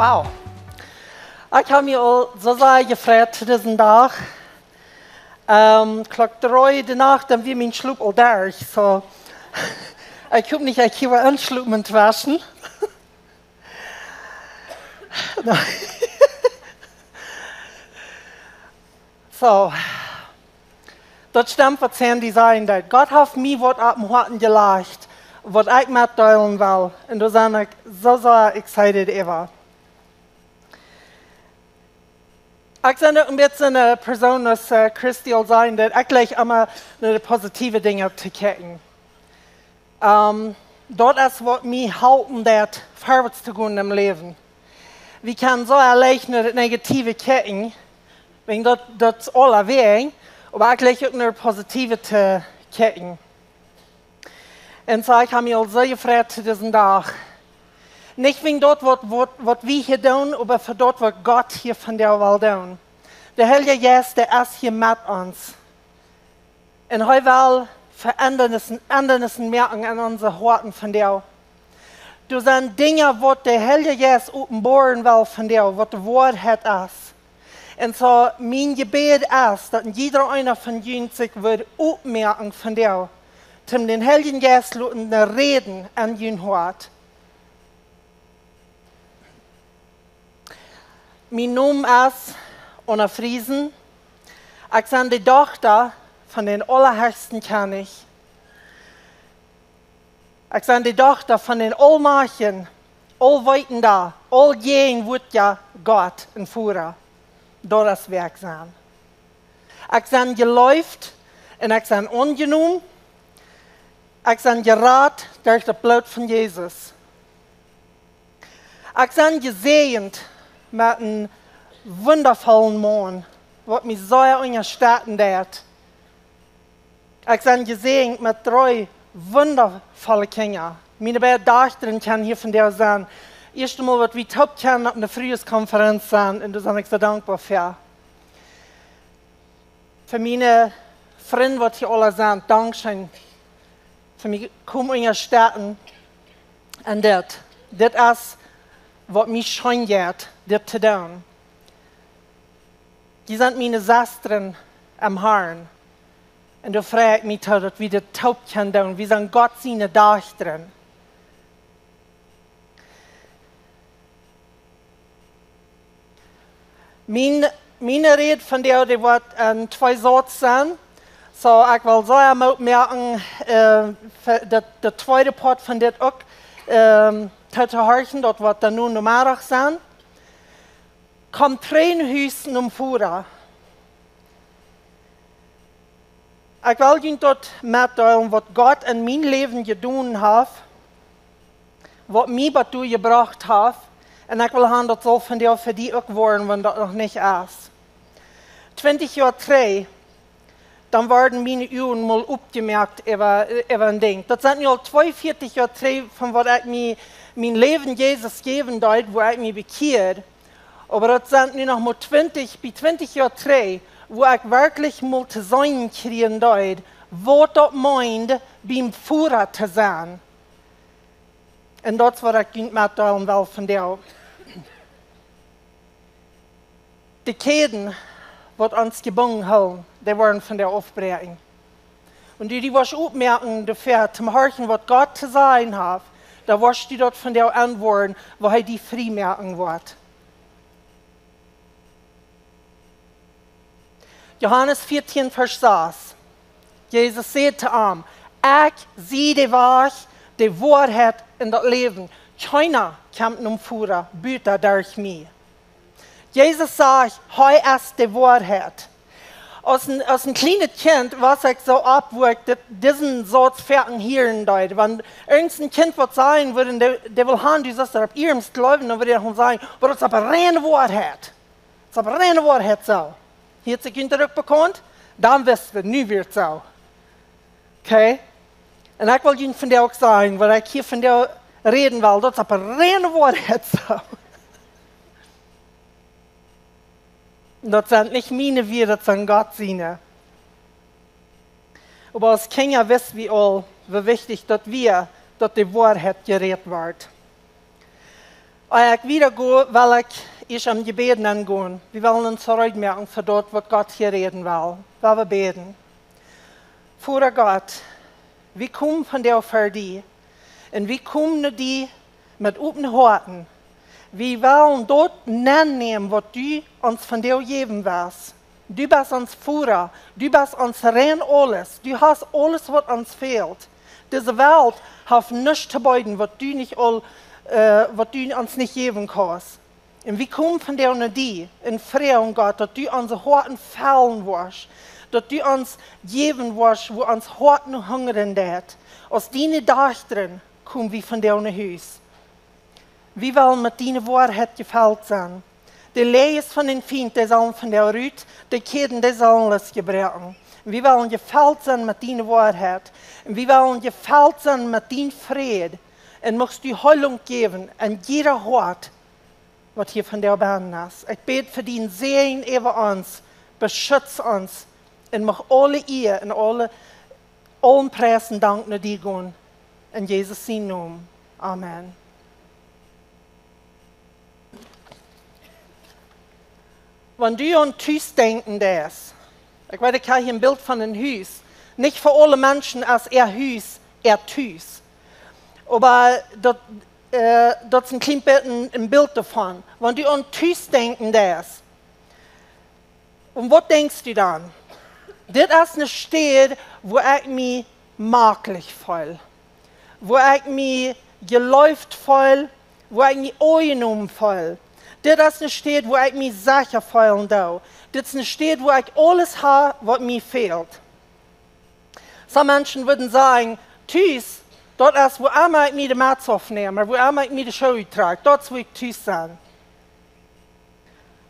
Wow. Ik heb me al zo sehr gefreut diesen Tag. Klok 3 de nacht, dan weer mijn sloep al daar. So, ik hoop niet dat ik hier aansloep met waschen. So, dat stammt wat Sandy zei. Dat God heeft mij wat op mijn harten gelegd, wat ik met delen wil. En daar ben ik zo excited over. Ik ben ook een beetje een persoon als Christy al zei, dat ik leg immer naar de positieve dingen te kijken. Dat is wat mij helpt, dat voorwaarts te gaan in leven. We kunnen zo leicht naar het negatieve kijken, want dat is alle weg, maar ik leg ook naar het positieve te kijken. En zo, ik heb me al zo gefreut deze dag. Niet wegen dat wat we hier doen, maar voor dat wat God hier van jou wil doen. De Heilige Geest is hier met ons. En hij wil veranderingen merken in onze harten van jou. Er zijn dingen wat de Heilige Geest openbaren wil van jou, wat de waarheid is. En zo, mijn gebed is dat ieder einer van jullie zich wil opmerken van jou. Om den Heiligen Geest te reden in jullie hart. Mijn naam is Anna Friesen. Ik ben de dochter van den Allerhöchsten König. Ik ben de dochter van den Almachtigen, Alwetende, Algegenwürdigen Gott en Führer. Dat is werk zijn. Ik ben geloofd en ik ben ongenomen. Ik ben geraad door het bloed van Jezus. Ik ben gezegend met een wondervollen man, wat mij zo ondersteunen deed. Ik ben gezegend met 3 wondervolle kinderen. Mijn beide dochteren kunnen hier van jou zijn. Eerst einmal wat we top kennen op de Frühjahrskonferenz zijn, en daar ben ik zo dankbaar voor. Voor mijn vrienden wat hier alle zijn, dankzij. Voor mij komen ondersteunen. En dit is wat mij schön gaat, dit te doen. Die zijn mijn zusteren am Herrn. En daar vraag ik mij toe dat we dit top kunnen doen. We zijn God zijn dochteren. Mijn rede van jou die wordt 2 zaken zijn. So, ik wil zo opmerken dat de tweede part van dit ook te horen, dat wordt dan nu normaal zijn. Kom 3 huizen omvoeren. Ik wil jullie tot middelen wat God in mijn leven gedaan heeft, wat mij daartoe gebracht heeft. En ik wil gaan dat zal van jou voor die ook worden, want dat nog niet is. 20 jaar terug, dan worden mijn uren mal opgemerkt over een ding. Dat zijn nu al 42 jaar terug van wat ik mijn leven Jezus geven deed, waar ik me bekeerd. Maar dat zijn nu nog maar 20 jaar terug, wo ik werkelijk mal te zijn kriegen deed, wat dat meint, beim Führer te zijn. En dat is wat ik jullie mitteilen wil van jou. De keden wat ons gebonden houden, die worden van der afbreken. En die was opmerken dafür, zum Horchen, wat God te zijn heeft, da was die dat van der antwoorden, waar hij die vrij merken wordt. Johannes 14, vers 6. Jezus zei te hem, ik zie de weg, de waarheid in dat leven. Keiner kan omvoeren, buiten durch mij. Jezus zegt, hij is de waarheid. Als een kleine kind was ik zo op, wo ik diesen soort Verten hören deed. Want irgendein Kind wat sagen würde, der will haben, du sagst, op ihrem geloven, dan würde er sagen, aber das ist aber reine Wahrheit. Das ist aber reine Wahrheit so. Hier hat sich Günther bekannt, dann wissen wir, nu wird so. Okay? Und ich will Ihnen von dir auch sagen, weil ich hier von dir reden will, das ist aber reine Wahrheit so. Das sind nicht meine wir, das sind Gott seine. Aber als Kinder wissen wir all, wie wichtig dass die Wahrheit geredet wird. Und ich wieder gehe, weil ich am Gebeten angehen. Wir wollen uns zurückmerken für dort, was Gott hier reden will. Weil wir beten. Vater Gott, wir kommen von dir für dich. Und wir kommen die mit offenen Worten. Wir wollen dort nehmen, was du uns von dir geben wirst. Du bist uns Führer. Du bist uns rein alles. Du hast alles, was uns fehlt. Diese Welt hat nichts zu beiden, was du uns nicht geben kannst. Und wir kommen von dir und die in Frieden, Gott, dass du unsere Horten fallen wirst. Dass du uns geben wirst, wo uns Horten hungern wird. Aus deinen Dächtern kommen wir von dir und Haus. Wir wollen mit deiner Wahrheit gefällt sein. Die Leis von den Feinden, die sollen von der Rüt, die Ketten, die sollen es gebrechen. Wir wollen gefällt sein mit deiner Wahrheit. Und wir wollen gefällt sein mit deinem Frieden. Und möchtest du Heilung geben an jeder Hort, was hier von der Bahn ist. Ich bete für den Segen über uns, beschütz uns und mach alle ihr und allen Preisen danken dir gehen. In Jesus' Namen. Amen. Wenn du an Haus denken darfst, ich weiß, ich habe hier ein Bild von einem Haus. Nicht für alle Menschen als Haus, Haus. Aber das ist ein kleines Bild davon. Wenn du an Haus denken darfst, und was denkst du dann? Das ist eine Stadt, wo ich mich maglich fühle. Wo ich mich geläuft fühle, wo ich mich angenommen fühle. Das ist eine Stadt, wo ich mich sicher fühlen darf. Das ist eine Stadt, wo ich alles habe, was mir fehlt. Some Menschen würden sagen, Tschüss, dort ist, wo immer ich mir die Matz aufnehme, wo immer ich mir die Schuhe trage, dort will ich Tschüss sein.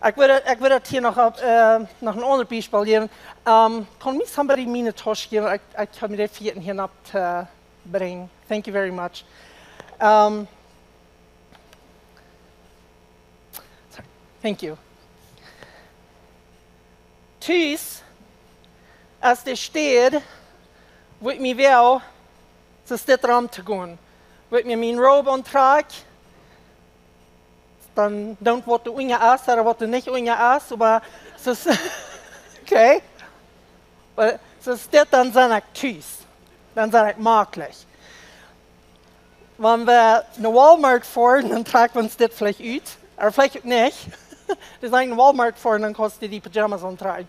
Ich würde hier noch ein anderes Beispiel geben. Kann mir somebody meine Tasche geben? Ich kann mir den vierten hier bringen. Thank you very much. Thank you. Tschüss, als der steht, wo ich mir will, zu diesem Raum zu gehen. Wo ich mir meine Robe antrage, dann don't was du unge ist oder was du nicht unge ist, aber es ist, okay. Aber es ist das, dann sage ich Tschüss. Dann sage ich maglich. Wenn wir in Walmart fahren, dann tragen wir uns das vielleicht aus, aber vielleicht auch nicht. Das ist in Walmart fahren, dann kostet die Pyjamas antragen.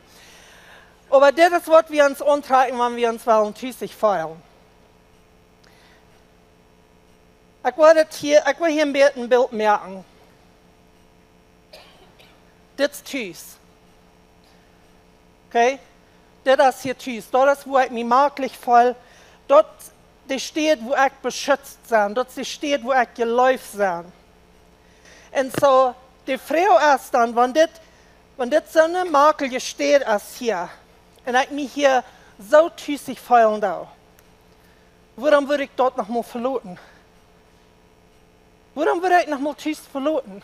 Aber das ist, was wir uns antragen, wenn wir uns wollen tschüssig fühlen. Ich will hier ein Bild merken. Das ist Tschüss. Okay? Das ist hier Tschüss. Das ist, wo ich mich maglich fühle. Dort steht, wo ich beschützt bin. Dort steht, wo ich geläuft bin. Und so, die Frau ist dann, wenn das so eine Makel steht ist hier, und ich mich hier so tschüssig fühlen darf, warum würde ich dort noch mal verloren? Warum würde ich noch mal Tschüss verloren?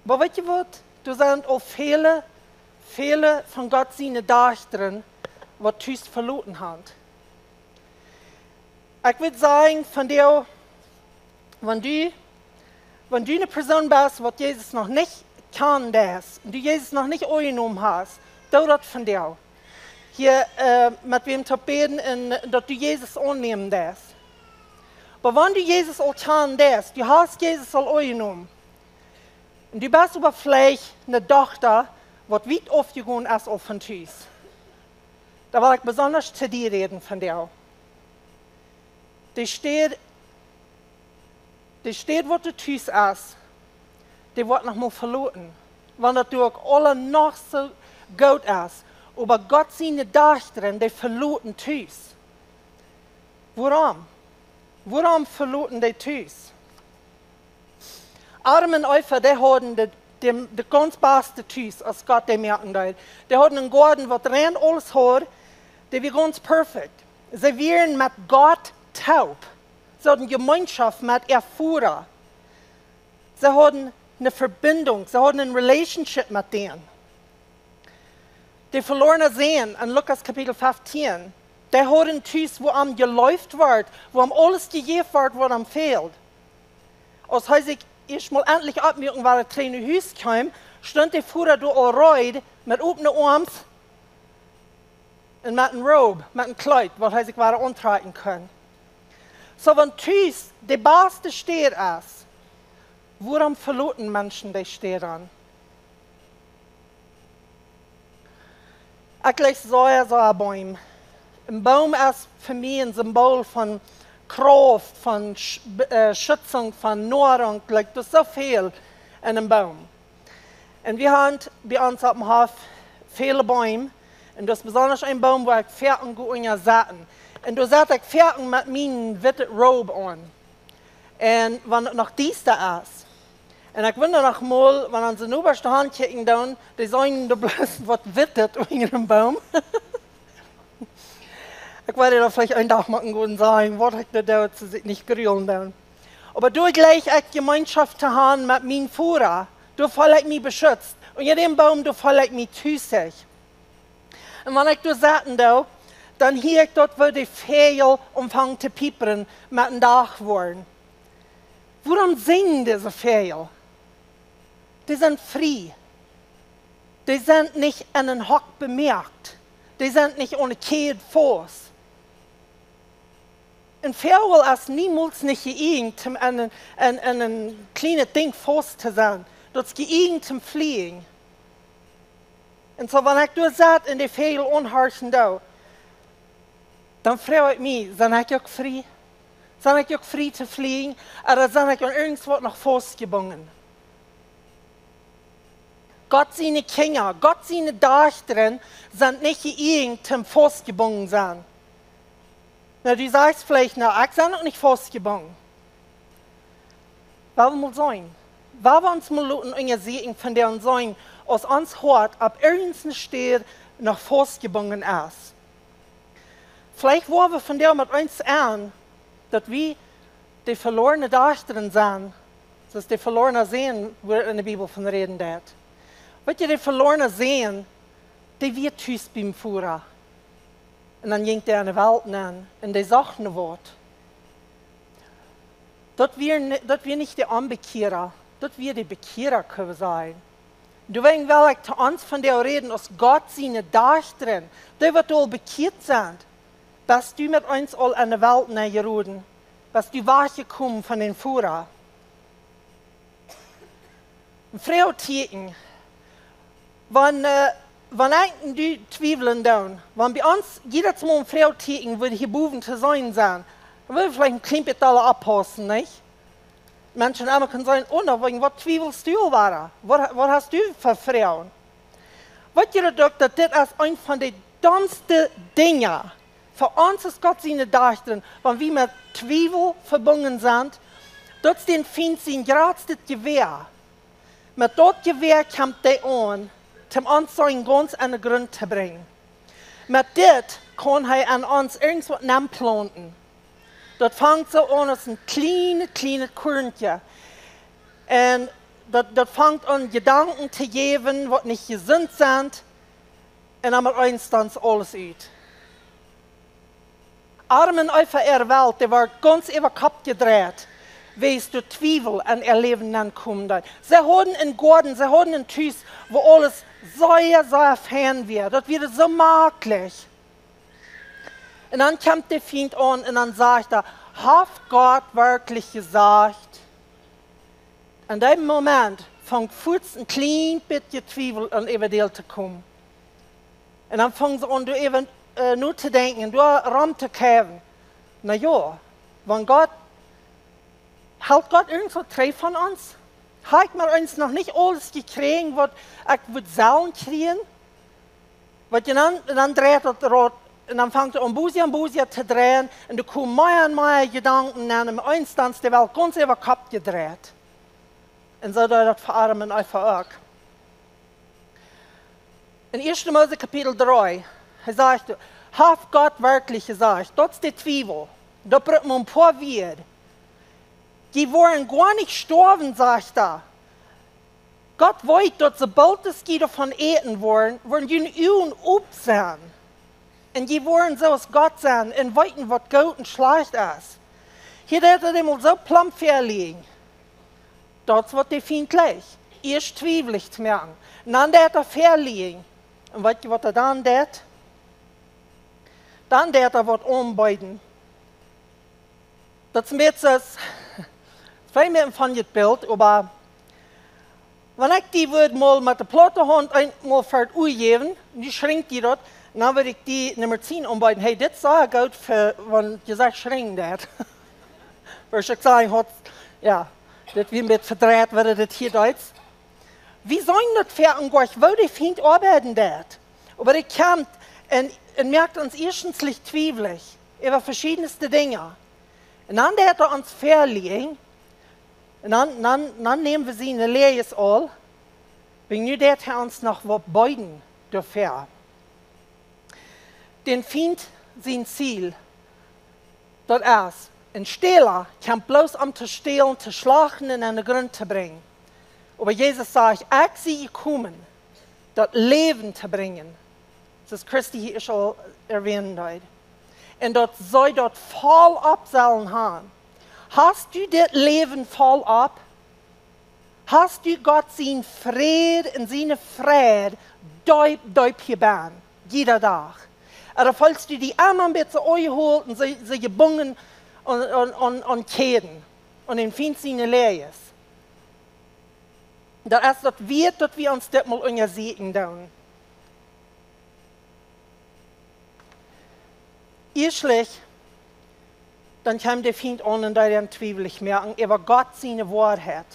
Aber weißt du was? Du sind auch viele von Gott seine Dächtern, die Tschüss verloren haben. Ich würde sagen, von dir, wenn du eine Person bist, die Jesus noch nicht kann, und du Jesus noch nicht angenommen hast, tu das von dir. Hier mit wem zu beten, dass du Jesus annehmen darfst. Aber wenn du Jesus auch kann, du hast Jesus auch angenommen, und du bist aber vielleicht eine Tochter, die weit aufgegangen ist auf von Tschüss. Da will ich besonders zu dir reden von dir. Die steht, wo du Tschüss ist, die wird noch mal verloren. Wenn das durch alle noch so gut ist, aber Gott seine Dächtern, die verloren Tschüss. Warum? Warum verloren die Tschüss? Adam und Eva, die hatten die ganz beste Tschüss, als Gott die merken hat. Die hatten einen Garten, was rein alles hat, die war ganz perfekt. Sie waren mit Gott taub. Sie hatten Gemeinschaft mit Erführer. Sie hatten eine Verbindung, sie hatten eine Relationship mit denen. Die verlorenen Sehen in Lukas Kapitel 15, Die hat ein Tüß, wo am geläuft wird, wo am alles gegeben wird, was am fehlt. Als heißt ich mal endlich abmerken, weil der kleine Hüs kam, stand der Führer da all reut, mit offenen Arms und mit einem Robe, mit einem Kleid, was heißt ich war antreten können. So, wenn Tüß der beste steht ist, woran verloren Menschen die steht an? Ich lese so ein Baum. Ein Baum ist für mich ein Symbol von Kraft, von Schützung, von Nahrung. Das ist so viel in einem Baum. Und wir haben bei uns auf dem Hof viele Bäume. Und das ist besonders ein Baum, wo ich Pferden gut satten. Und da setze ich Pferden mit meinem witten Robe an. Und wenn es noch dies da ist, und ich wundere noch mal, wenn sie in oberste Hand kicken, dann, die sagen, du bloß was wittet in einem Baum. Ich werde da vielleicht einen Tag machen und sagen, was ich da dauert, sie sich nicht grillen dann. Aber du gleich eine Gemeinschaft zu haben mit meinem Führer, du voll ich mich beschützt. Und in dem Baum, du voll ich mich tüßig. Und wenn ich da satten da, dann hier ich dort, wo die Vögel anfangen zu piepern, mit dem Dach wollen. Warum singen diese Vögel? Die sind frei. Die sind nicht an den Hock bemerkt. Die sind nicht ohne Kehl Fuß. Ein Vogel ist niemals nicht geeignet, um an ein kleines Ding Fuß zu sein. Das ist geeignet zum Fliegen. Und so, wenn ich das sage, in die Vögel unhorchen da, dann freue ich mich, sind ich auch frei? Sind ich auch frei zu fliegen? Oder sind ich an irgendwas nach Fuß gebunden? Gott seine Kinder, Gott seine Töchter sind nicht geeignet, zum Fuß gebunden sein. Na, du sagst vielleicht, na, ich bin noch nicht Fuß gebunden. Was will sein? Was wir uns mal sehen, von der uns sagen, aus uns hört, ab irgendeiner Stelle nach Fuß gebunden ist. Vielleicht wollen wir von der mit uns an, dass wir die verlorene Töchter sind, das ist die verlorene Sehen, wo in der Bibel von reden wird. Wat je die verloren sehen, die wird thuis beim Führer. Und dann ging der in die Welt an und die sagt ein Wort. Das wir nicht die Anbekehrer, das wir die Bekehrer können sein. Deswegen will ich zu uns von der reden, dass Gott seine Töchter, die wird all bekehrt sein, dass du mit uns all in die Welt nachgeroden, dass du wachgekommen von den Führer. Frau Tieten, wenn du zweifeln dann, wenn bei uns jeder Mal eine Frau ticken, würde hier Buben zu sein sein, dann würde vielleicht ein klein bisschen alle abpassen, nicht? Menschen einmal können sagen, oh, was zweifelst du, Wara? Was hast du für Frauen? Weißt du doch, dass das ist ein von den dümmsten Dingen. Für uns ist Gott seine Töchter, wenn wir mit Zweifel verbunden sind, das ist den Feind sein gratis Gewehr. Mit dort Gewehr kommt der an, um uns so einen ganz anderen Grund zu bringen. Mit das kann er an uns irgendwas planten. Das fängt so an als ein kleines Körnchen. Und das fängt an, Gedanken zu geben, die nicht gesund sind. Und dann mit uns dann alles aus. Armen auf der Welt, die wird ganz über den Kopf gedreht. Weißt du, Zweifel an ihr Leben dann kommen. Sie haben einen Garten, sie haben einen Tüß, wo alles sehr fern wird. Das wird so möglich. Und dann kommt der Feind an und dann sagt er, hat Gott wirklich gesagt? In dem Moment fängt kurz ein klein bisschen Zweifel an über dir zu kommen. Und dann fangen sie an, du eben nur zu denken, du Raum zu kämpfen. Na ja, wenn Gott hält Gott irgendwo treu von uns? Hat man uns noch nicht alles gekriegt, was ich selber kriegen? Dann dreht das Rad und dann fängt er an Busia zu drehen und da kommen mehr und mehr Gedanken an und eins dann ist die Welt ganz über den Kopf gedreht. Und so das verarmen einfach auch. In 1. Mose Kapitel 3, er sagt, hat Gott wirklich gesagt, das ist der Zweifel, da braucht man ein paar wieder. Die wollen gar nicht sterben, sagt er. Gott weiß, dass sobald es die davon eten wollen die Uhren up sein. Und die wollen so als Gott sein und weiten, was gut und schlecht ist. Hier hat er mal so plump verlegen. Das wird die Feind gleich. Erst zweifelig zu merken. Und dann hat er verlegen. Und weißt du, was er dann tut? Dann hat er was umbeiden. Das ist mir jetzt zwei mir von das Bild, aber wenn ich die würde mal mit der Plotterhand einmal für die geben, die schrinkt die dort, dann würde ich die Nummer 10 umbeiden. Hey, das sah gut für, wenn du sagst, schrinkt das. Weil ich sagen hat, ja, das wird mit verdreht, würde das hier Deutsch. Wie sollen das für ein Gott, wo die Feind arbeiten dort? Aber die kommt und merkt uns erstens nicht zweifelig über verschiedenste Dinge. Und dann hat er uns verlegen, und dann nehmen wir sie in der Lehre all, wenn nu dat er uns noch was beiden dürfen. Den Feind sein Ziel, das ist, ein Stehler kann bloß zu stehlen, zu schlachten und an den Grund zu bringen. Aber Jesus sagt, ich sie gekommen, das Leben zu bringen. Das ist Christi hier schon erwähnt. Und das soll dort voll abzahlen haben. Hast du das Leben voll ab? Hast du Gott sein Frieden und seine Freude deut hier bei? Jeder Tag. Oder falls du die Arme ein bisschen einholst und sie gebunden und kehren und den Feind seine Lehre ist. Das ist das wird, dass wir uns das mal untersehen tun. Erstlich, dann kam der Feind an und da dann zweifelig merken, aber Gott seine Wort hat.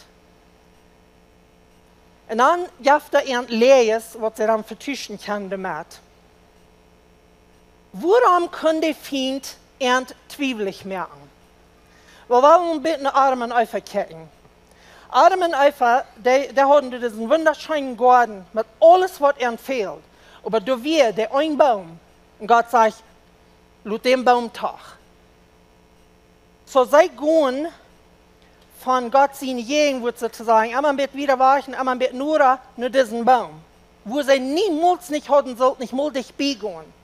Und dann gab er ein Lehres, was er dann vertuschen kann damit. Warum kann der Feind zweifelig merken? Wir wollen ein bisschen Adam und Eva kicken. Adam und Eva, die hatten diesen wunderschönen Garten mit alles, was ihnen fehlt. Aber da wir, der ein Baum, und Gott sagt, laut dem Baum tag. So sei gehen von Gott seine Gegenwart sozusagen, einmal wird wieder wachen, einmal wird nur diesen Baum. Wo sie niemals nicht hatten sollten, nicht mal dich beigehen.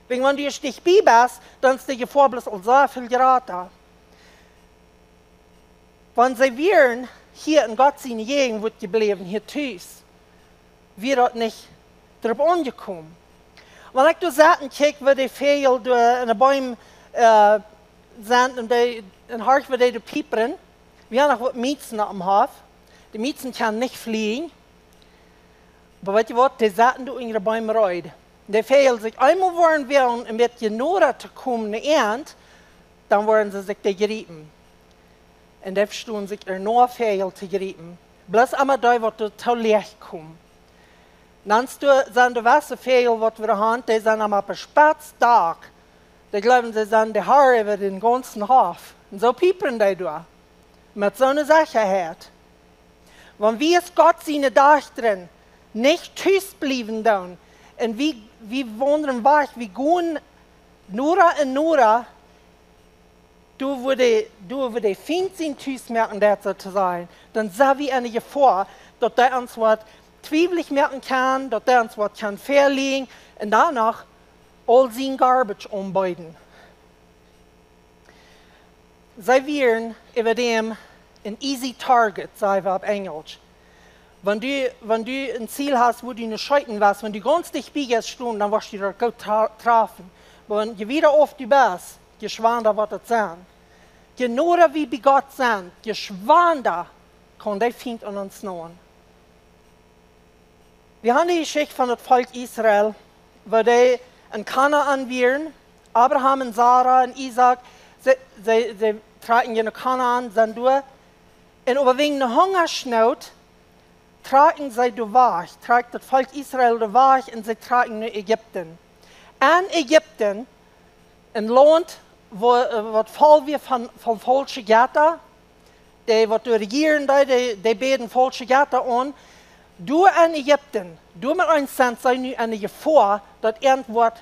Wenn du dich beibest, dann ist die Gefahr bloß sehr viel geraten. Wenn sie wären hier in Gott seine Gegenwart geblieben, hier tüß, wir dort nicht drauf angekommen. Wenn ich durch Sachen kicke, wo die Vögel in den Bäumen sind und in Harch, wo die piepern, wir haben noch Miezen am Hof. Die Miezen können nicht fliegen. Aber weißt du was, die Sachen in ihre Bäume rein. Die Vögel sich einmal wollen wollen, um mit Genora zu kommen, dann wollen sie sich gerieben. Und dann verstehen sich nur Vögel zu gerieben. Bloß einmal da, wo du zu Licht kommst. Dann sind die Wasservögel, die wir haben, die sind am Spitztag. Die glauben, sie sind die Haare über den ganzen Hof. Und so piepern die da. Mit so einer Sicherheit. Wenn wir es Gott seine Dach drin nicht tüß blieben dann, und wir wandern weg, wir gehen nur und nur, du würde Feind sein tüß merken, das so zu sein, dann sah wir eine Gefahr, dass der uns was zweifelig merken kann, dass der uns was kann verlieren und danach all sein Garbage umbeiden. Sie wären über dem ein easy target, sagen wir auf Englisch. Wenn du ein Ziel hast, wo du nicht scheitern wirst, wenn du ganz dicht biegst, dann wirst du dort gut treffen. Aber wenn du wieder oft du bist, geschwander wird das sein. Genau wie bei Gott sind, geschwander kann der Feind an uns nahen. Wir haben die Geschichte von dem Volk Israel, wo die in Kanaan waren, Abraham und Sarah und Isaac, sie tragen in Kanaan, sind durch. Und aber wegen der Hungersnot tragen sie durch, trägt das Volk Israel durch und sie tragen nach Ägypten. In Ägypten, ein Land, wo voll wird von falschen Göttern, die regieren, die beten falsche Götter an. Du in Ägypten, du mit einem Sand sei nu eine Gefahr, dass irgendwas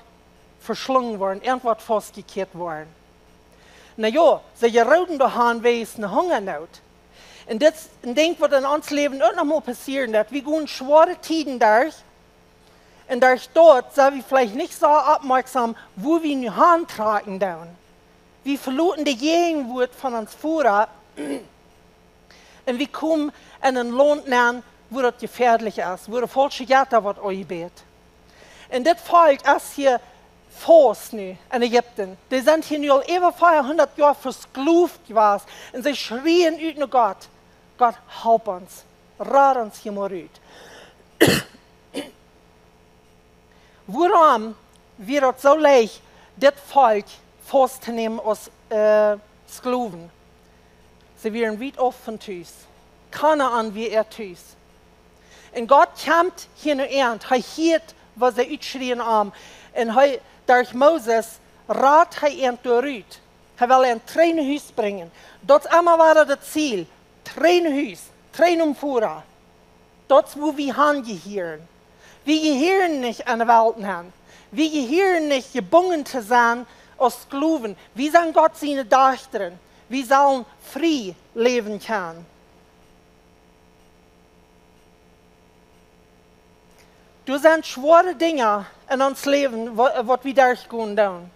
verschlungen worden, irgendwas festgekehrt worden. Na ja, sie geraten daran, wie es eine Hungernot. Und das denkt, was in uns Leben auch noch mal passieren wird. Wir gehen schwere Tiden durch. Und durch dort sind wir vielleicht nicht so aufmerksam, wo wir nu handtragen down. Wir verloren die Gegenwart von uns vorher und wir kommen in ein Land nennen, wo das gefährlich ist, wo der falsche Jäger wird eingebet. Und das Volk ist hier Fos nu in Ägypten. Die sind hier nur über 400 Jahre versklavt gewesen und sie schrien ut nach Gott. Gott, help uns, rat uns hier mal raus. Warum wird es so leicht, das Volk festzunehmen als Sklaven? Sie werden weit offen tüß. Keiner an wie tüß. Und Gott kommt hier nur ernst. Er hört, was er ausschrien haben. Und durch Moses rat er durch. Er will ein Tränenhaus bringen. Das immer war das Ziel. Tränenhaus, Tränenumfuhrer. Das, wo wir hingehören. Wir gehören nicht an der Welt hin. Wir gehören nicht gebunden zu sein als Sklaven. Wir sind Gott seine Töchter. Wir sollen frei leben können. Das sind schwere Dinge in uns Leben, was wir durchgehen. Und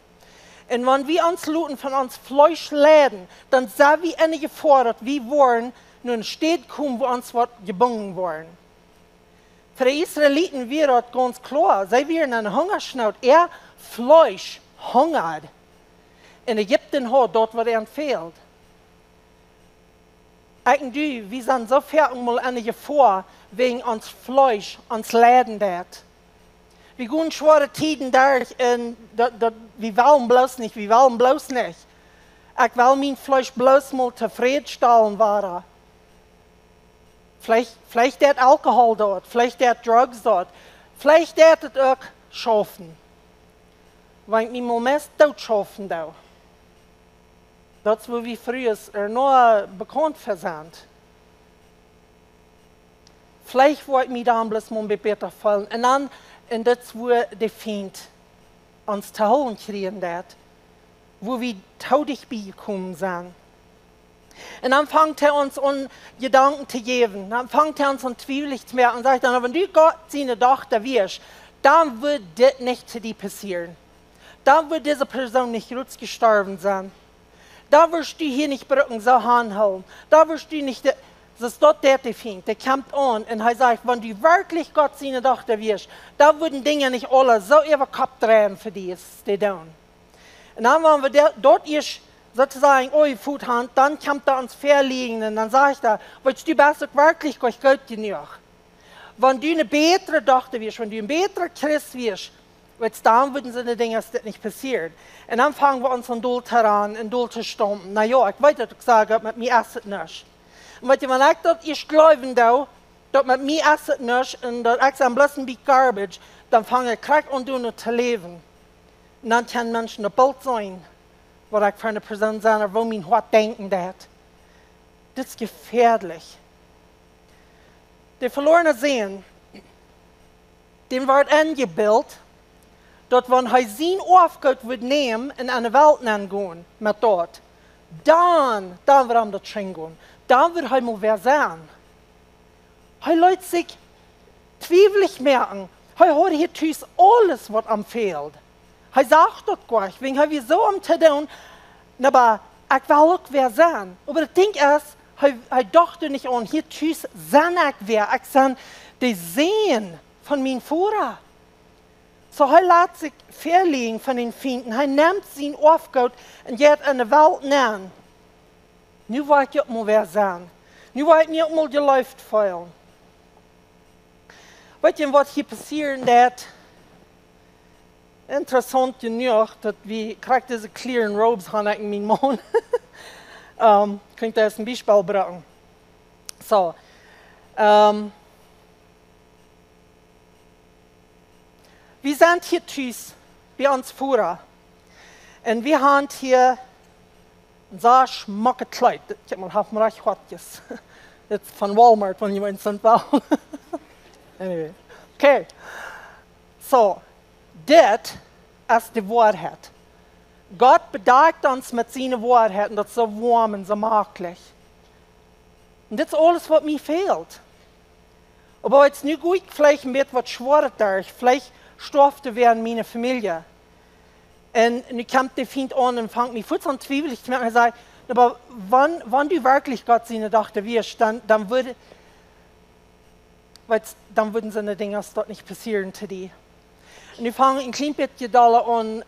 wenn wir uns Leuten von uns Fleisch leiden, dann sind wir in gefordert, wir wollen nun steht kommen, wo uns was gebunden worden. Für die Israeliten wäre das ganz klar. Sie wären in Hungersnot. Fleisch hungert. In Ägypten hat dort, was fehlt. Eigentlich, wir sind so fertig mal eine Gefahr, wegen uns Fleisch, uns Leiden dort. Wir gehen schwere Zeiten durch und wir wollen bloß nicht. Ich will mein Fleisch bloß mal zufriedenstellen werden. Vielleicht der Alkohol dort, vielleicht der Drugs dort, vielleicht der das auch schaffen. Weil ich mir meist dort schaffen da. Das, wo wir früher nur bekannt sind. Vielleicht wollte ich mich da bloß mal besser fallen. Und dann, und das, wo der Feind uns zu holen kriegen wird, wo wir taudig beigekommen sind. Und dann fängt er uns an, Gedanken zu geben. Dann fängt er uns an, Zweifel zu merken und sagt dann, wenn du Gott seine Tochter wirst, dann wird das nicht zu dir passieren. Dann wird diese Person nicht kurz gestorben sein. Da wirst du hier nicht Brücken so anhalten. Da wirst du nicht, das ist dort der Feind, der kommt an und er sagt, wenn du wirklich Gott seine Tochter wirst, da würden Dinge nicht alle so über den Kopf drehen für dich, die tun. Und dann, wenn wir dort erst sozusagen, Futhand, dann kommt er uns verliegen und dann sagt er, willst du besser wirklich Gott genug? Wenn du eine bessere Tochter wirst, wenn du ein besserer Christ wirst, dann würden so eine Dinge, dass das nicht passiert. Und dann fangen wir uns an Duld heran, in Duld zu stampen. Na ja, ich weiß, dass ich sage, mit mir ist es nicht. Und wenn ich das ich glaube, dass mit mir ist es nicht und dass ich ein bisschen Garbage, dann fange ich an zu leben. Und dann können Menschen ein Bild sein, wo ich für eine Person sein, wo mein Hort denken wird. Das ist gefährlich. Der verlorene Sehen, dem wird eingebildet, dass wenn er seine Aufgabe wird nehmen in eine Welt gehen, mit dort, dann wird er das gehen. Dann wird er mal wer sein. Er lässt sich zweifelig merken. Er hat hier tüß alles, was ihm fehlt. Er sagt das gar nicht, wegen er so am zu tun, aber ich will auch wer sein. Aber das Ding ist, er dachte nicht an, hier tüß sein ich wer. Ich san die Sehen von meinem Führer. So er lässt sich verlegen von den Feinden. Er nimmt seine Aufgabe und geht in die Welt nehmen. Nu will ich auch mal wer sein. Nu will ich mir auch mal die Luft feilen. Weißt du, was hier passieren wird? Interessant genug, dass wir diese clearen Robes haben in meinem Mund. Könnt ihr das ein Beispiel bringen? So. Wir sind hier tüß, bei uns Führer. Und wir haben hier ein sehr schmuckes Kleid. Ich habe mal recht hotjes. Das ist von Walmart, wenn jemand sind will. Anyway. Okay. So. Das ist die Wahrheit. Gott bedeckt uns mit seiner Wahrheit und das ist so warm und so möglich. Und das ist alles, was mir fehlt. Aber jetzt nicht gut, vielleicht ein bisschen was schwerer durch. Vielleicht strafte werden meine Familie. Und nu kommt der Feind an und fängt mich kurz an Zweifel. Ich merke mir sagen, aber wann du wirklich Gott seine Tochter wirst, dann würden so Dinge dort nicht passieren zu dir. Und ich fange ein klein bisschen an,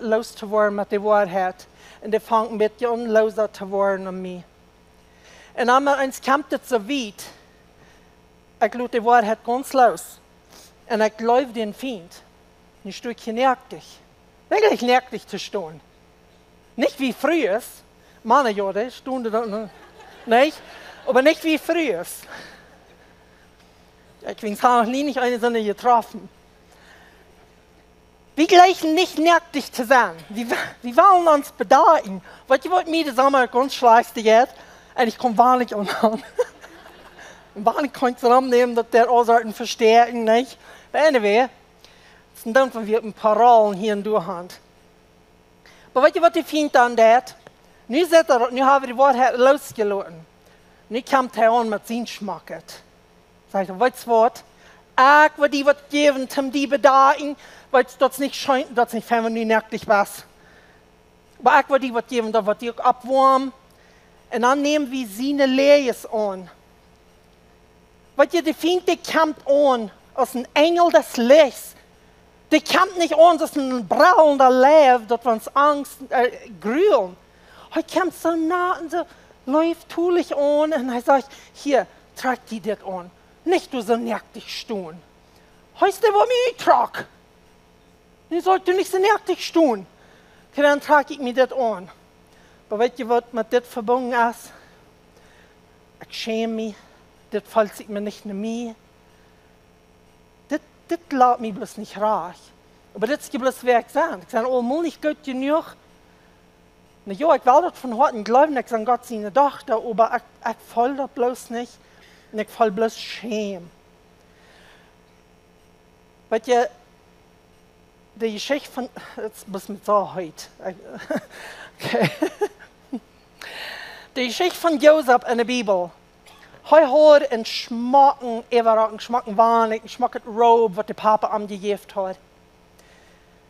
loszuwerden mit der Wahrheit. Und ich fange ein bisschen an, loser zu werden an mich. Und einmal eins kommt es so weit, ich lasse die Wahrheit ganz los. Und ich glaube den Feind. Und ich stehe nervig. Wirklich nervig zu stehen. Nicht wie früher. Meine Jahre, Stunde dann nicht. Aber nicht wie früher. Ich habe noch nie nicht eine Sonne getroffen. Wir gleichen nicht nervig zu sein. Wir wollen uns bedeuten. Weil ich wollte mir das einmal ganz schlecht jetzt. Und ich komme wahrlich an. Und wahrlich kann ich zusammennehmen, dass der Ausarten verstärken, nicht? Aber anyway, das sind dann wir ein paar Rollen hier in der Hand. Aber weißt du, was ich finde an das? Nu haben wir die Wahrheit losgelassen. Nu kommt er an mit seinem Geschmack. Sagt er, weißt du was? Ich will dir was geben, zum die bedeuten, weil das nicht scheint, das nicht feminin nervig was. Aber ich will dir was geben, da wird dir abwarmen. Und dann nehmen wir seine Lehres an. Weil der Feind, der kommt an als ein Engel des Lichts. Der kommt nicht an als ein braunender Leib, das wir uns Angst grühlen. Er kommt so nah und so läuft tulich an und er sagt, hier, trag die das an. Nicht du so nervig stehen. Heißt der, was mich trag? Du sollst nicht so nervig stehen. Okay, dann trage ich mir das an. Aber weißt du, was mit das verbunden ist? Ich schäme mich. Das fällt sich mir nicht mehr. Das lässt mich bloß nicht reich. Aber das ist bloß Werk sein. Ich sage, oh, muss nicht gut genug. Na ja, ich will das von heute glauben, ich sage, Gott seine Tochter, aber ich fall das bloß nicht. Und ich fall bloß Schäme. Weißt du, die Geschichte von, jetzt muss man sagen heute. Okay. Die Geschichte von Josef in der Bibel. Er hat einen schmacken, einen schmacken Wein, einen schmacken Robe, was der Papa am gegeben hat.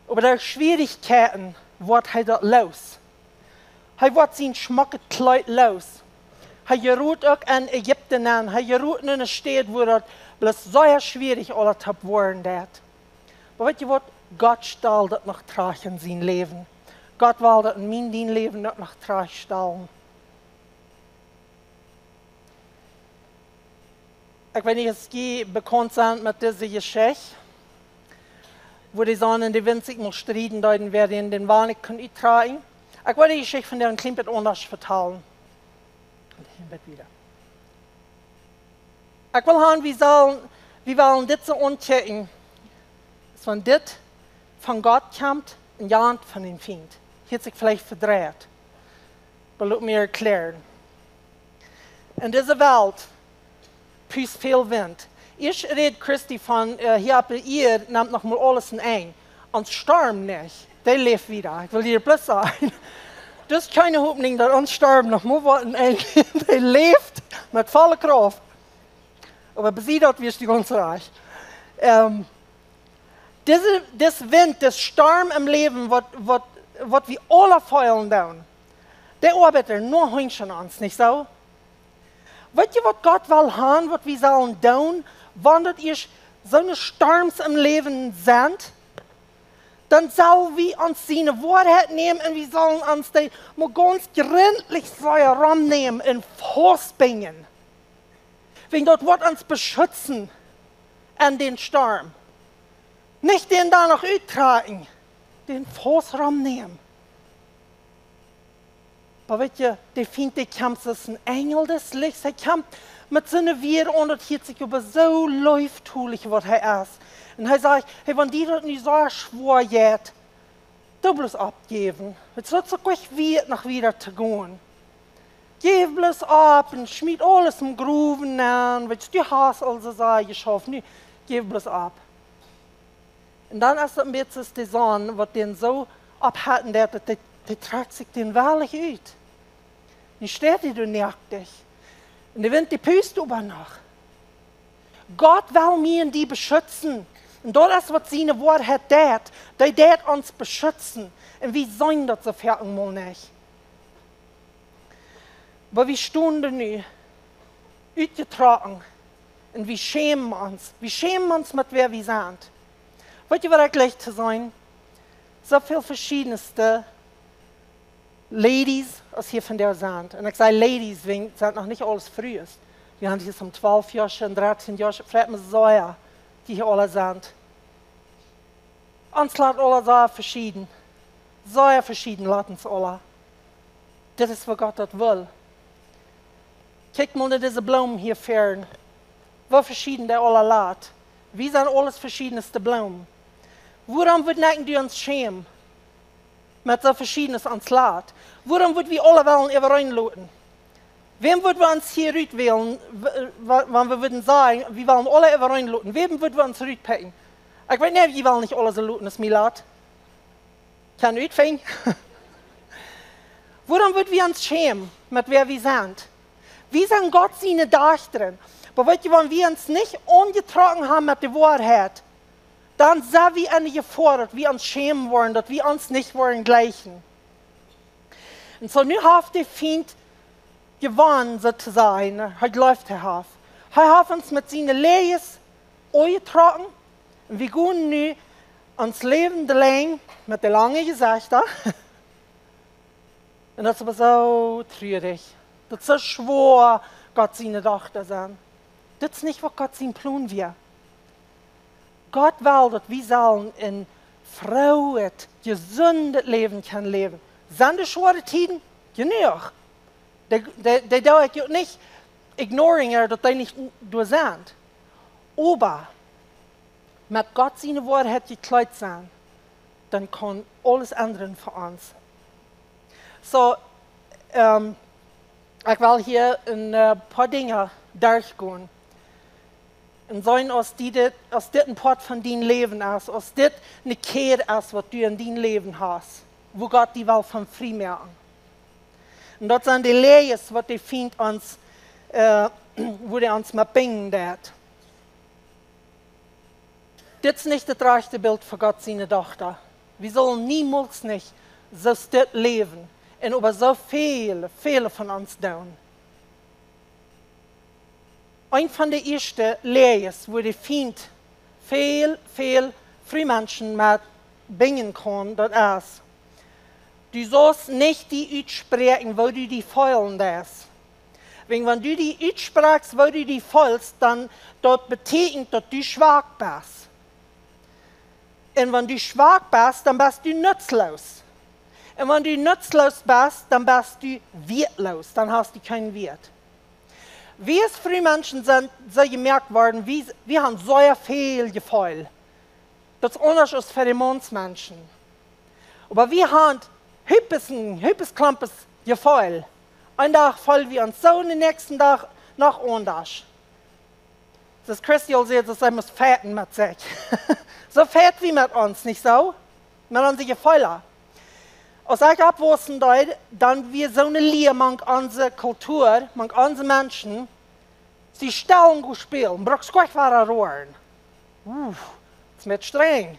Aber durch Schwierigkeiten wird er dort los. Er wird sein schmacken Kleid los. Er gerät auch in Ägypten an. Er gerät in einer Stadt, wo das bloß sehr schwierig alles geworden ist. Aber weißt du was? Gott stellt das noch trage in sein Leben. Gott will das in mein Leben noch trage stellen. Ich weiß nicht, es geht bekannt sein mit dieser Geschichte, wo die sagen, die winzig muss streiten, dann werden den Wahl nicht tragen. Ich will die Geschichte von der ein klein bisschen anders vertellen. Und hier wieder. Ich will haben, wir wollen das so anchecken, dass wenn das von Gott kommt, ein Jahr von dem Feind. Hier hat sich vielleicht verdreht. Aber lass mir erklären. In dieser Welt, pust viel Wind. Ich rede Christi von, hier habt ihr, nehmt noch mal alles in ein. Und Sturm nicht. Der lebt wieder. Ich will dir bloß sagen. Das ist keine Hoffnung, dass uns Sturm noch mal was in ein. Der lebt mit voller Kraft. Aber besiedelt wirst du ganz reich. Das Wind, das Sturm im Leben, was wir alle feilen tun, der arbeitet nur Hühnchen an uns, nicht so? Weißt du, was Gott will haben, was wir sollen tun, wenn das so eine Sturms im Leben sind? Dann sollen wir uns seine Wahrheit nehmen und wir sollen uns die mal ganz gründlich rannehmen und festbringen. Wenn dort wird uns beschützen an den Sturm. Nicht den da noch tragen, den Fuß rannehmen. Aber weißt du, der Feind, der kommt als ein Engel des Lichts, er kommt mit seiner Wehr und das hier sich aber so läuftulich, was er ist. Und er sagt, hey, wenn die das nicht so schwor jetzt, du bloß abgeben. Jetzt wird es gleich noch wieder zu gehen. Gib bloß ab und schmied alles im Gruben an, weil du hast also so geschafft, nee, gib bloß ab. Und dann ist das ein bisschen die Sonne, was den so abhalten, der trägt sich den wahrlich aus. Die steht du nervt dich. Und der Wind, die püst über nach. Gott will mir und die beschützen. Und das ist, was seine Wahrheit tät. Die tät uns beschützen. Und wir sollen das so fertig mal nicht. Aber wir stehen da nu, ausgetragen. Und wir schämen uns. Wir schämen uns mit wer wir sind. Wollt ihr was gleich zu sein? So viel verschiedenste Ladies, als hier von der sind. Und ich sage Ladies, wegen es noch nicht alles früh ist. Wir haben hier um 12 Jahre, 13 Jahre, fragt man so, ja, die hier alle sind. Uns lassen alle so verschieden. So verschieden lassen uns alle. Das ist, was Gott das will. Kijk mal nach diese Blumen hier fern. Wie verschieden der alle lässt. Wie sind alles verschiedenste Blumen? Woran wird du uns schämen? Mit so verschiedenes uns lässt. Woran wird wir alle wollen übereinladen? Wem würden wir uns hier wählen, wenn wir würden sagen, wir wollen alle übereinladen? Wem würden wir uns packen? Ich weiß nicht, wir wollen nicht alle so laden, als mir lässt. Kann ich fangen? Woran würden wir uns schämen, mit wer wir sind? Wir sind Gott seine Dachterin. Aber weißt du, wenn wir uns nicht angetragen haben mit der Wahrheit, dann sind wir eine gefordert, wir uns schämen wollen, dass wir uns nicht wollen gleichen. Und so nu hat der Feind gewonnen, sozusagen. Heute läuft er auf. Er hat uns mit seinen Lehres angetragen. Und wir gehen nu ans Leben lang mit der langen Gesichter. Und das ist aber so traurig. Das ist so schwer, Gott seine Tochter sein. Das ist nicht, was Gott sein Plan will. Gott will, dass wir sollen in Freude, gesundes Leben können leben. Sind das schwere Zeiten? Genug. Die darf ich nicht ignorieren, dass die nicht durch sind. Aber mit Gott seine Wahrheit gekleidet sein, dann kann alles ändern für uns. So, ich will hier ein paar Dinge durchgehen. Und sagen, als dit ein Part von deinem Leben ist, als dit eine Kehr ist, was du in deinem Leben hast, wo Gott die will von frei machen. Und das sind die Lehren, was die Feind uns, wo die uns mal bringen wird. Das ist nicht das rechte Bild für Gott, seine Tochter. Wir sollen niemals nicht so leben und über so viele von uns tun. Ein von den ersten Lehren, wo die Feind viel Frühmenschen mit bringen kann, das ist, du sollst nicht die aussprechen, wo du die feulen darfst. Wenn du die aussprichst, wo du die feulst, dann das betekent, dass du schwach bist. Und wenn du schwach bist, dann bist du nutzlos. Und wenn du nutzlos bist, dann bist du wertlos, dann hast du keinen Wert. Wir als Frühmenschen sind so gemerkt worden, wir haben so viel Gefühl. Das ist anders als für die Mondsmenschen. Aber wir haben hübes klampes Gefühl. Ein Tag fallen wir uns so und den nächsten Tag noch anders. Das Christian sagt, dass er muss fäten mit sich. So fährt wie mit uns, nicht so? Mit unseren Gefühlen. Als ich abwusste, dann wir so eine Liebe mit unserer Kultur, mit unseren Menschen, sie stellen gut spielen, brauchst gleich was rohren. Das ist mit streng.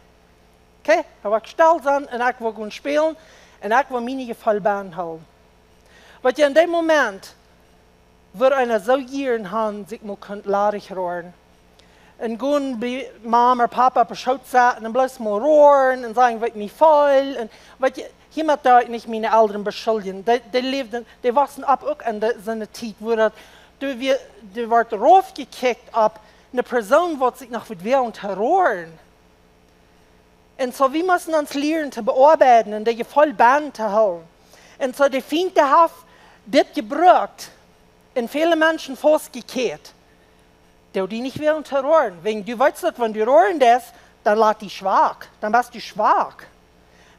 Okay? Aber ich stelle sein und ich will gut spielen und ich will meine Gefühle behalten. Weil in dem Moment, wo einer so gieren hat, sich mal ladig rohren. Und gehen bei Mama oder Papa beschaut und dann bloß mal rohren und sagen, was mich voll. Und hier mit da nicht meine Eltern beschuldigen. Die wachsen ab auch an so einer Zeit, wo die wird raufgekickt ab eine Person, die sich noch mit während rohren. Und so, wir müssen uns lernen zu bearbeiten und die Gefühle Bahn zu halten. Und so, die Feinde haben das gebraucht und viele Menschen festgekehrt. Die nicht während rohren. Wenn du weißt, dass wenn du rohren darfst, dann lässt dich schwach. Dann bist du schwach.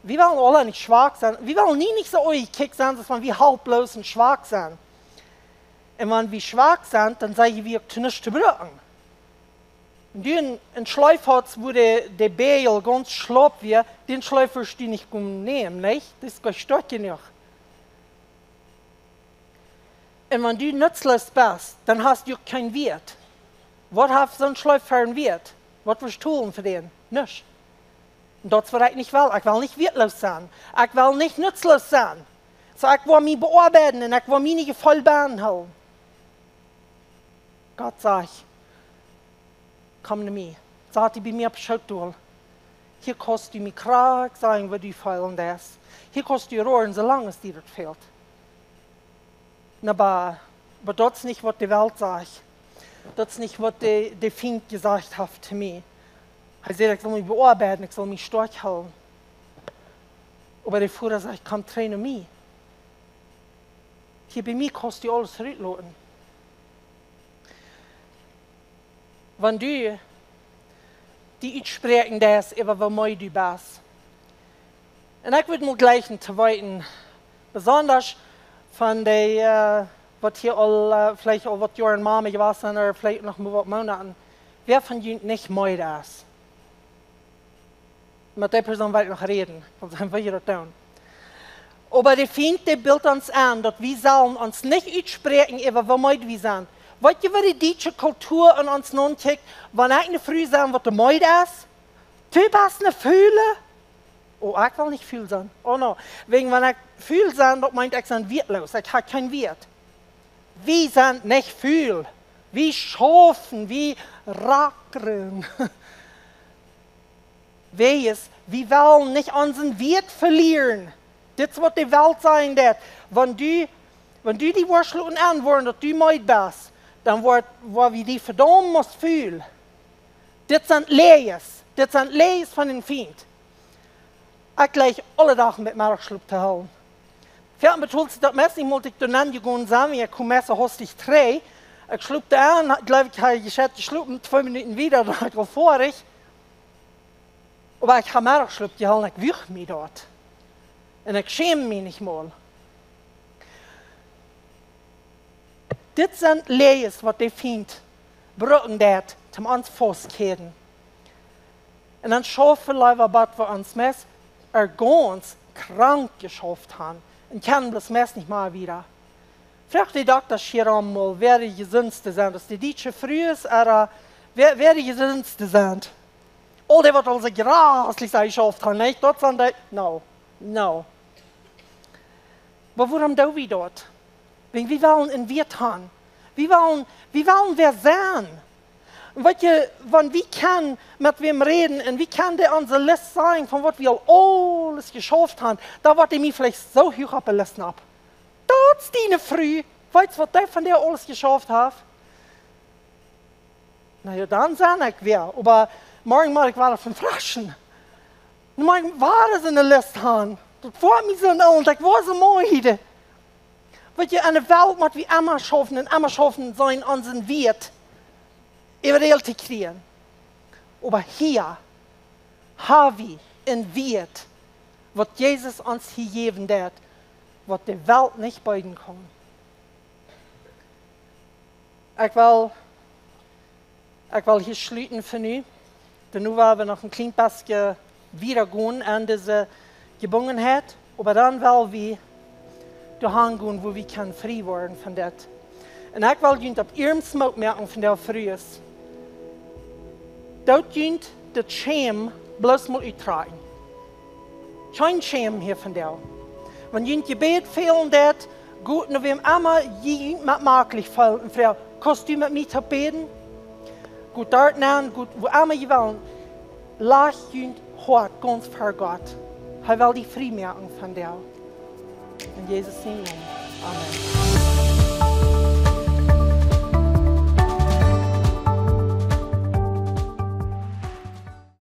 Wir wollen alle nicht schwach sein. Wir wollen nicht so gekickt sein, dass wir halblos und schwach sind. Und wenn wir schwach sind, dann sagen wir nicht zu brücken. Wenn du einen Schleif hast, wo der Beil ganz schlapp wird, den Schleif wirst du nicht nehmen, nicht? Das ist gar stark genug. Und wenn du nutzlos bist, dann hast du keinen Wert. Was hat so ein Schleif für einen Wert? Was wirst du tun für den? Nicht. Und das was ich nicht will. Ich will nicht wertlos sein. Ich will nicht nutzlos sein. So, ich will mich bearbeiten und ich will mich nicht voll behandeln. Gott sagt, komm zu mir. Sagt bei mir auf Schuttul. Hier kannst du mich krank sagen, wo du fehlen das. Hier kannst du rohren, solange es dir das fehlt. Aber das ist nicht, was die Welt sagt. Das ist nicht, was der Feind gesagt hat zu mir. Er sagt, ich soll mich bearbeiten, ich soll mich stark halten. Aber der Führer sagt, komm, traine mich. Hier bei mir kannst du alles zurücklassen. Wenn du die uitspreken das über wie moi du bist. Und ich würde mal gleich zu weiten, besonders von der, was hier all, vielleicht auch was Jahren Mama gewesen sind, oder vielleicht noch mal was Monaten. Wer von ihnen nicht moi das? Mit der Person will ich noch reden, sonst haben wir das tun. Aber der Feind, der bildet uns an, dass wir sollen uns nicht uitspreken über wie moi wir sind. Weißt du, wie die deutsche Kultur an uns nun tickt, wenn ich eine Frau sagen, was der Meid ist? Du bist eine Fühle? Oh, ich will nicht fühl sein. Oh no. Wegen, wenn ich fühl sein, das meint ich sind wertlos. Ich habe keinen Wert. Wir sind nicht fühl. Wir schaffen, wir rackern. Wir wollen nicht unseren Wert verlieren. Das ist, was die Welt sagen wird. Wenn du die Wurzeln anwenden, dass du Meid bist, dann wird wie die verdammt muss fühlen. Das sind Lees. Das sind Lees von den Feind. Ich gleich alle Tage mit mir schlup zu halten. Für mich betont sich das meistens, muss ich dann gehen sagen, ich komme erst hostig 3. Ich schlup da an, glaube ich, habe ich geschlupt, 2 Minuten wieder, dann ich vorig. Aber ich habe mir geschlupt, ich wüche mich dort. Und ich schäme mich nicht mal. Dit sind Lees, was der Feind brücken dat, zum uns festkehren. Und dann schaffen wir, was wir uns meist ganz krank geschafft haben. Und kennen das meist nicht mal wieder. Fragt die Doktor hier einmal, wer die Gesündste sind. Das ist die deutsche Früh ist, aber wer die Gesündste sind. All die, was also grauslich geschafft haben, nicht? Dort sind die, no. Aber warum da wir dort? Wir wollen in Wert haben. Wir wollen wer sein. Und weißt du, wenn wir können mit wem reden und wie kann der unsere Liste sagen, von was wir alles geschafft haben, da wird er mich vielleicht so hoch abgelassen ab. Das ist deine Früh. Weißt du, was der von der alles geschafft hat? Na ja, dann sage ich wer. Aber morgen mal ich war auf dem Flaschen. Und morgen war das in der Liste haben. Das war mir so ein und ich war so müde. Weil je eine Welt moet wie immer schaffen sein unseren Wert überall zu kriegen. Aber hier haben wir ein Wert, was Jesus uns hier geben wird, was die Welt nicht beiden kann. Ich will hier schließen für nu. Denn nun wollen wir noch ein klein bisschen wiedergehen an diese Gebungenheit. Aber dann wollen wir dahin gehen, wo wir frei werden von das. Und ich will Ihnen auf Ihrem Smoke merken von der Früh ist. Dort Ihnen das Scham bloß mal uittragen. Kein Scham hier von der. Wenn Ihnen Gebet fehlen das, gut, und wem immer Ihnen mit möglich fällt, und Frau, kannst du mit mir beten? Gut dort nehmen, gut, wo immer ihr wollen. Lass Ihnen hart ganz für Gott. Er will die frei merken von der. In Jesus' Namen. Amen.